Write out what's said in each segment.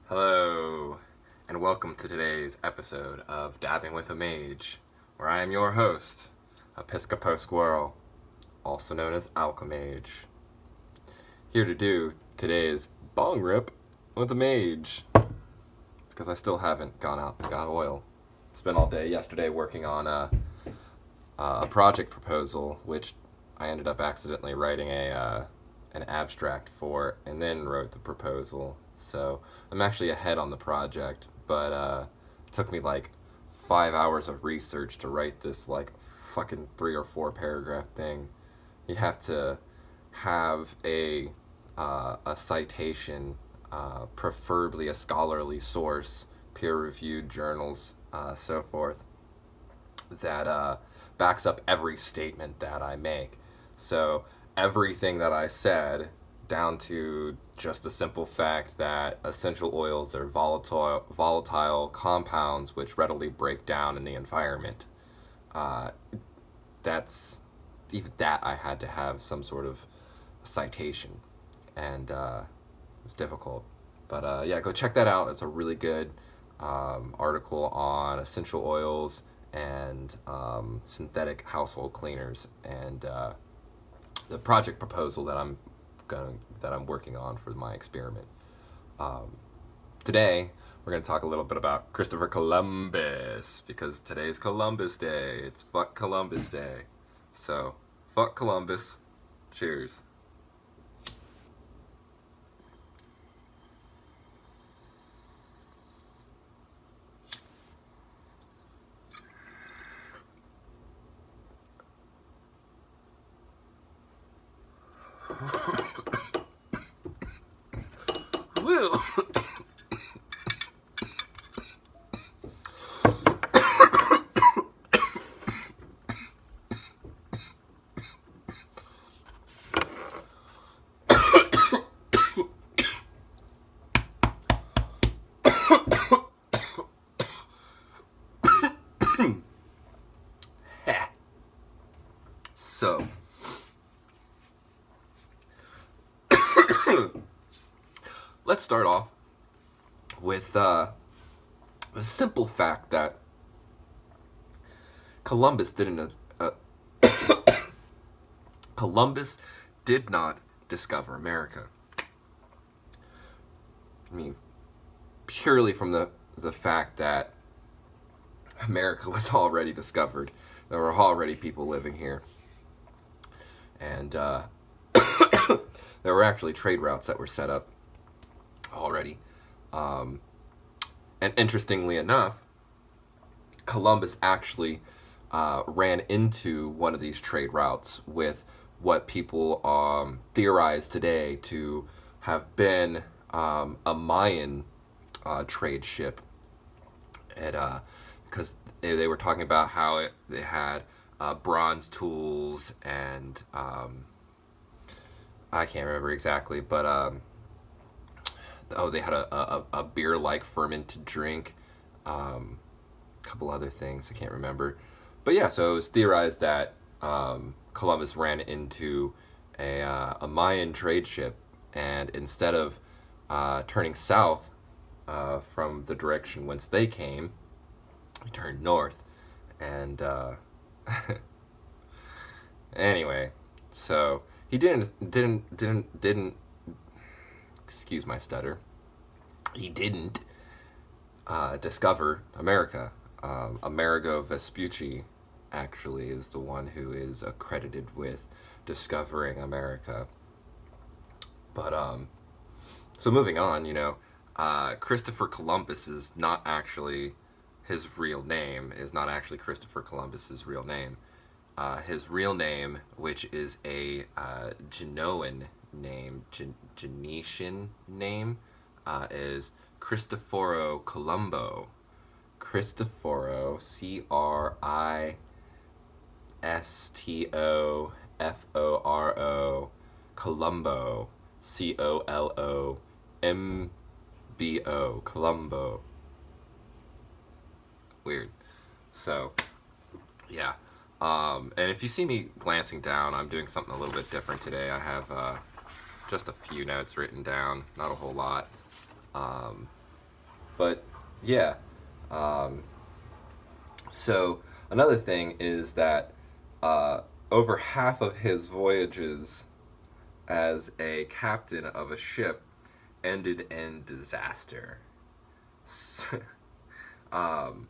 Hello, and welcome to today's episode of Dabbing with a Mage, where I am your host, Episcopo Squirrel, also known as Alchemage. Here to do today's bong rip with a mage, because I still haven't gone out and got oil. Spent all day yesterday working on a project proposal, which I ended up accidentally writing an abstract for, and then wrote the proposal. So I'm actually ahead on the project, but it took me like 5 hours of research to write this like fucking 3 or 4 paragraph thing. You have to have a citation, preferably a scholarly source, peer-reviewed journals, so forth, that backs up every statement that I make. So everything that I said, down to just the simple fact that essential oils are volatile compounds which readily break down in the environment. Uh, that's even that I had to have some sort of citation, and it was difficult. But yeah, go check that out. It's a really good article on essential oils and synthetic household cleaners, and the project proposal that I'm working on for my experiment. Today we're going to talk a little bit about Christopher Columbus, because today's Columbus Day. It's fuck Columbus Day. So fuck Columbus. Cheers. Woo! So, let's start off with the simple fact that Columbus Columbus did not discover America. I mean, purely from the fact that America was already discovered. There were already people living here. And there were actually trade routes that were set up already. And interestingly enough, Columbus actually ran into one of these trade routes with what people theorize today to have been a Mayan trade ship. Because they were talking about how they had bronze tools and I can't remember exactly, but they had a beer-like fermented drink, a couple other things I can't remember, but yeah, so it was theorized that Columbus ran into a Mayan trade ship, and instead of turning south from the direction whence they came, he turned north, and anyway, so he didn't excuse my stutter. He didn't discover America. Amerigo Vespucci actually is the one who is accredited with discovering America. But so moving on, Christopher Columbus is not actually his real name. Is not actually Christopher Columbus's real name. His real name, which is a Genoan name, Genetian name, is Cristoforo Colombo. Cristoforo, Cristoforo, Colombo, Colombo, Colombo. Weird. So, yeah. And if you see me glancing down, I'm doing something a little bit different today. I have just a few notes written down, not a whole lot. But yeah. Um, so another thing is that uh, over half of his voyages as a captain of a ship ended in disaster. um,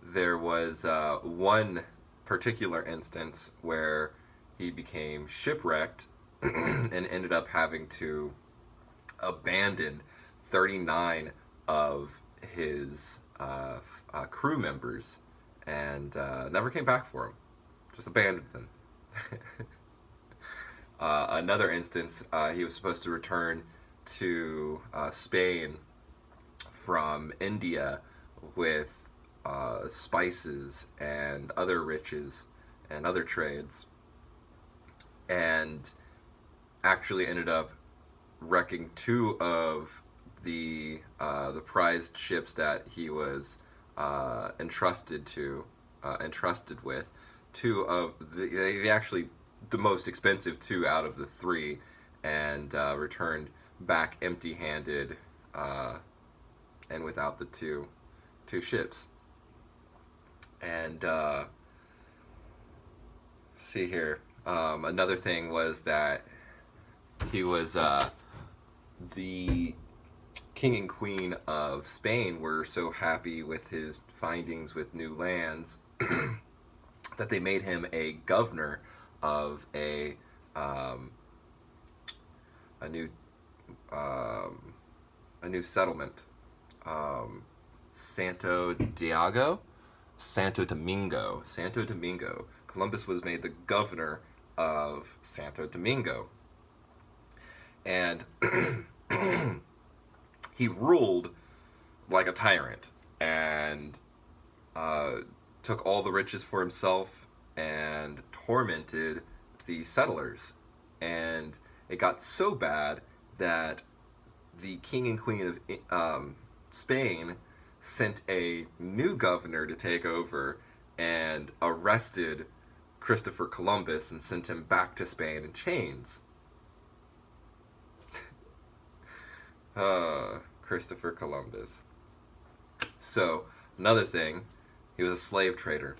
there was one particular instance where he became shipwrecked and ended up having to abandon 39 of his crew members and never came back for him. Just abandoned them. Another instance, he was supposed to return to Spain from India with spices and other riches and other trades, and actually ended up wrecking two of the prized ships that he was entrusted with. Two of they actually the most expensive two out of the three, and returned back empty-handed and without the two ships. And see here, another thing was that he was the king and queen of Spain were so happy with his findings with new lands that they made him a governor of um, a new um, a new settlement, um, Santo Diego, Santo Domingo. Columbus was made the governor of Santo Domingo, and he ruled like a tyrant and uh, took all the riches for himself and tormented the settlers. And it got so bad that the king and queen of Spain sent a new governor to take over and arrested Christopher Columbus and sent him back to Spain in chains. Christopher Columbus. So, another thing, he was a slave trader.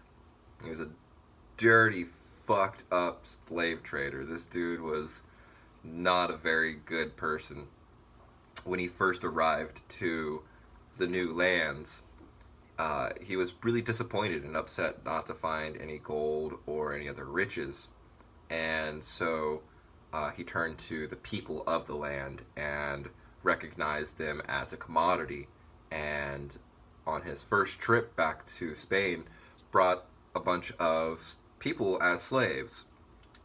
He was a dirty, fucked up slave trader. This dude was not a very good person. When he first arrived to the new lands, he was really disappointed and upset not to find any gold or any other riches. And so he turned to the people of the land and recognized them as a commodity. And on his first trip back to Spain, brought a bunch of people as slaves.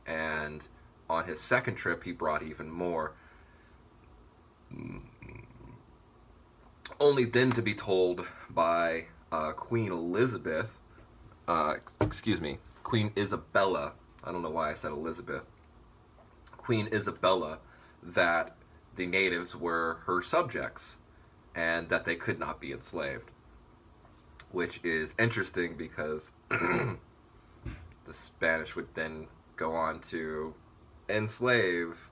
And on his second trip, he brought even more. Only then to be told by Queen Elizabeth, Queen Isabella, I don't know why I said Elizabeth, Queen Isabella, that the natives were her subjects and that they could not be enslaved. Which is interesting because the Spanish would then go on to enslave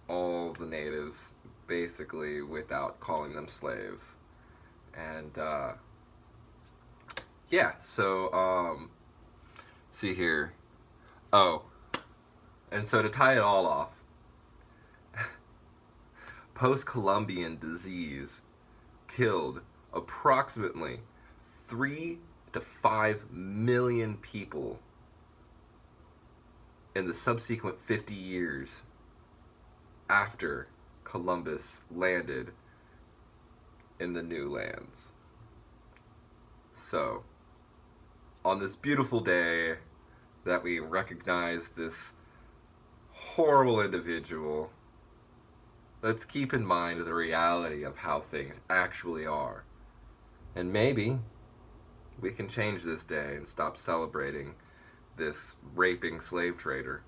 all the natives basically without calling them slaves. And yeah, so see here. Oh, and so to tie it all off, post-Columbian disease killed approximately 3 to 5 million people in the subsequent 50 years after Columbus landed in the new lands. So, on this beautiful day that we recognize this horrible individual, let's keep in mind the reality of how things actually are. And maybe we can change this day and stop celebrating this raping slave trader.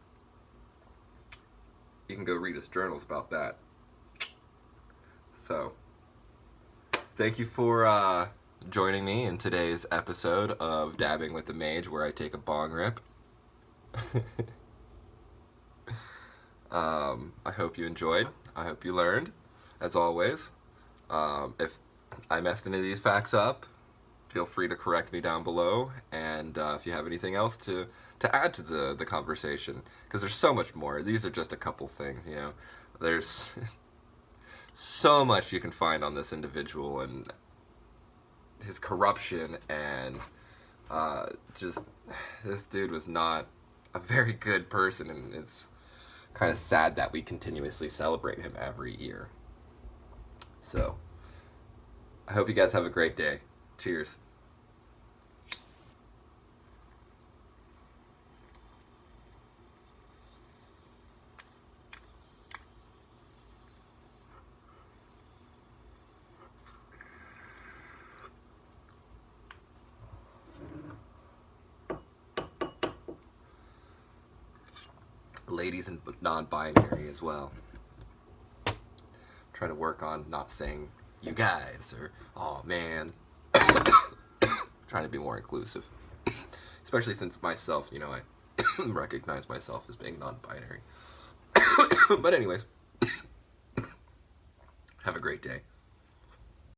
You can go read his journals about that. So, thank you for joining me in today's episode of Dabbing with the Mage, where I take a bong rip. I hope you enjoyed. I hope you learned, as always. If I messed any of these facts up, feel free to correct me down below. And if you have anything else to add to the conversation, because there's so much more. These are just a couple things, you know. There's so much you can find on this individual and his corruption, and just this dude was not a very good person, and it's kind of sad that we continuously celebrate him every year. So I hope you guys have a great day. Cheers. Ladies and non-binary as well. Trying to work on not saying you guys or oh man. Trying to be more inclusive. Especially since myself, you know, I recognize myself as being non-binary. But anyways, have a great day.